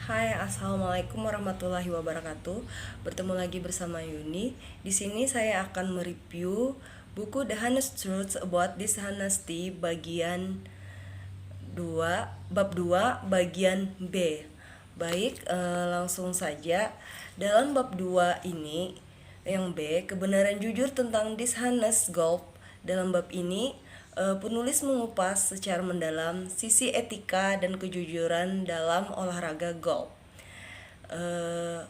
Hai, assalamualaikum warahmatullahi wabarakatuh. Bertemu lagi bersama Yuni. Di sini saya akan mereview buku The Honest Truth About Dishonesty bagian 2, bab 2, bagian B. Baik, langsung saja. Dalam bab 2 ini, yang B, kebenaran jujur tentang dishonest golf. Dalam bab ini, penulis mengupas secara mendalam sisi etika dan kejujuran dalam olahraga golf.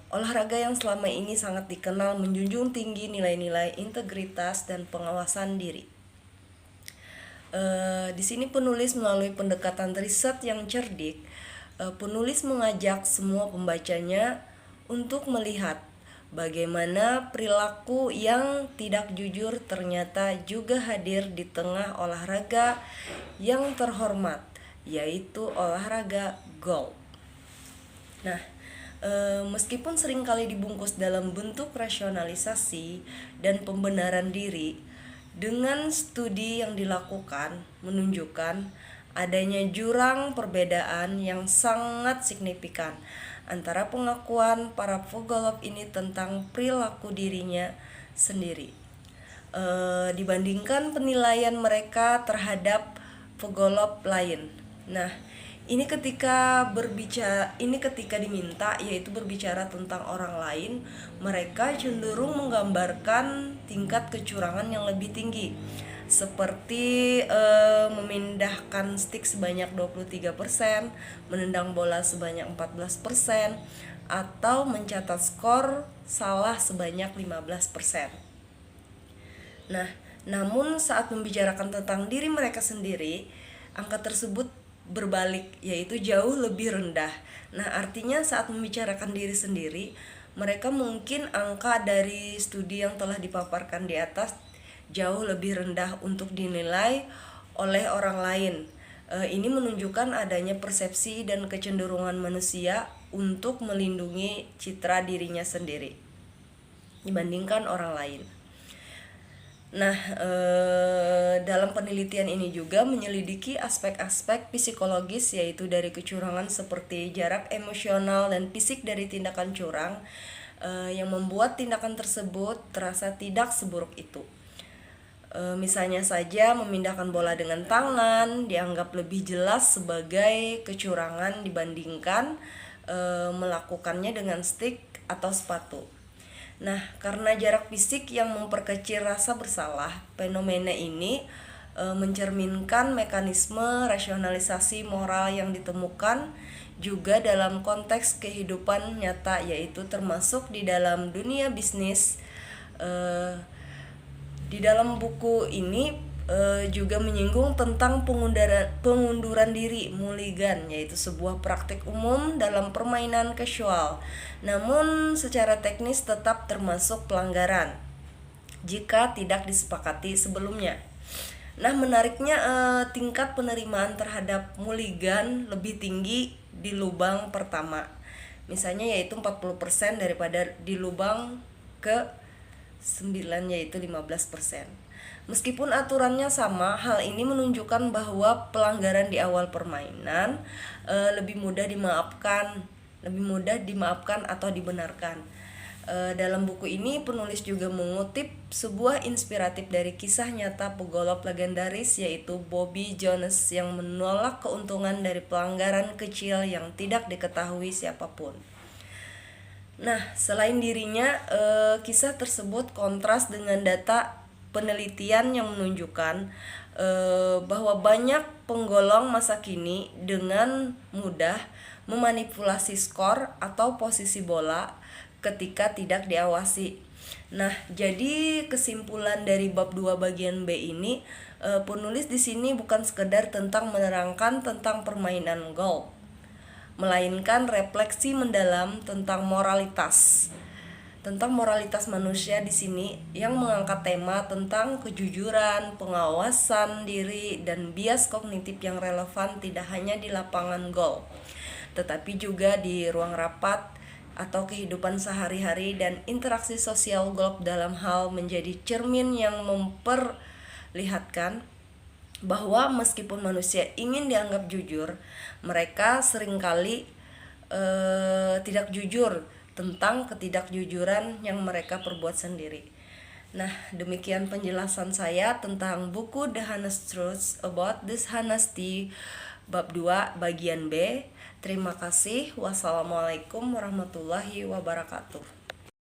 Olahraga yang selama ini sangat dikenal menjunjung tinggi nilai-nilai integritas dan pengawasan diri. Di sini penulis melalui pendekatan riset yang cerdik, penulis mengajak semua pembacanya untuk melihat bagaimana perilaku yang tidak jujur ternyata juga hadir di tengah olahraga yang terhormat, yaitu olahraga golf. Nah, meskipun seringkali dibungkus dalam bentuk rasionalisasi dan pembenaran diri, dengan studi yang dilakukan menunjukkan adanya jurang perbedaan yang sangat signifikan antara pengakuan para pegolf ini tentang perilaku dirinya sendiri dibandingkan penilaian mereka terhadap pegolf lain. Nah, ini ketika diminta, yaitu berbicara tentang orang lain, mereka cenderung menggambarkan tingkat kecurangan yang lebih tinggi, seperti memindahkan stik sebanyak 23%, menendang bola sebanyak 14%, atau mencatat skor salah sebanyak 15%. Nah, namun saat membicarakan tentang diri mereka sendiri, angka tersebut berbalik, yaitu jauh lebih rendah. Nah, artinya saat membicarakan diri sendiri, mereka mungkin angka dari studi yang telah dipaparkan di atas jauh lebih rendah untuk dinilai oleh orang lain. Ini menunjukkan adanya persepsi dan kecenderungan manusia untuk melindungi citra dirinya sendiri dibandingkan orang lain. Nah, dalam penelitian ini juga menyelidiki aspek-aspek psikologis, yaitu dari kecurangan seperti jarak emosional dan fisik dari tindakan curang yang membuat tindakan tersebut terasa tidak seburuk itu. Misalnya saja memindahkan bola dengan tangan dianggap lebih jelas sebagai kecurangan dibandingkan melakukannya dengan stik atau sepatu. Nah, karena jarak fisik yang memperkecil rasa bersalah, fenomena ini mencerminkan mekanisme rasionalisasi moral yang ditemukan juga dalam konteks kehidupan nyata, yaitu termasuk di dalam dunia bisnis. Di dalam buku ini juga menyinggung tentang pengunduran diri mulligan, yaitu sebuah praktik umum dalam permainan casual, namun secara teknis tetap termasuk pelanggaran jika tidak disepakati sebelumnya. Nah, menariknya tingkat penerimaan terhadap mulligan lebih tinggi di lubang pertama, misalnya yaitu 40% daripada di lubang ke 9, yaitu 15%. Meskipun aturannya sama, hal ini menunjukkan bahwa pelanggaran di awal permainan lebih mudah dimaafkan atau dibenarkan. Dalam buku ini penulis juga mengutip sebuah inspiratif dari kisah nyata pegolf legendaris, yaitu Bobby Jones, yang menolak keuntungan dari pelanggaran kecil yang tidak diketahui siapapun. Nah, selain dirinya, kisah tersebut kontras dengan data penelitian yang menunjukkan bahwa banyak penggolong masa kini dengan mudah memanipulasi skor atau posisi bola ketika tidak diawasi. Nah, jadi kesimpulan dari bab 2 bagian B ini, penulis di sini bukan sekedar tentang menerangkan tentang permainan golf, melainkan refleksi mendalam tentang moralitas manusia di sini, yang mengangkat tema tentang kejujuran, pengawasan diri, dan bias kognitif yang relevan tidak hanya di lapangan golf, tetapi juga di ruang rapat atau kehidupan sehari-hari dan interaksi sosial. Golf dalam hal menjadi cermin yang memperlihatkan bahwa meskipun manusia ingin dianggap jujur, mereka seringkali tidak jujur, tentang ketidakjujuran yang mereka perbuat sendiri. Nah, demikian penjelasan saya tentang buku The Honest Truth About Dishonesty bab 2 bagian B. Terima kasih. Wassalamualaikum warahmatullahi wabarakatuh.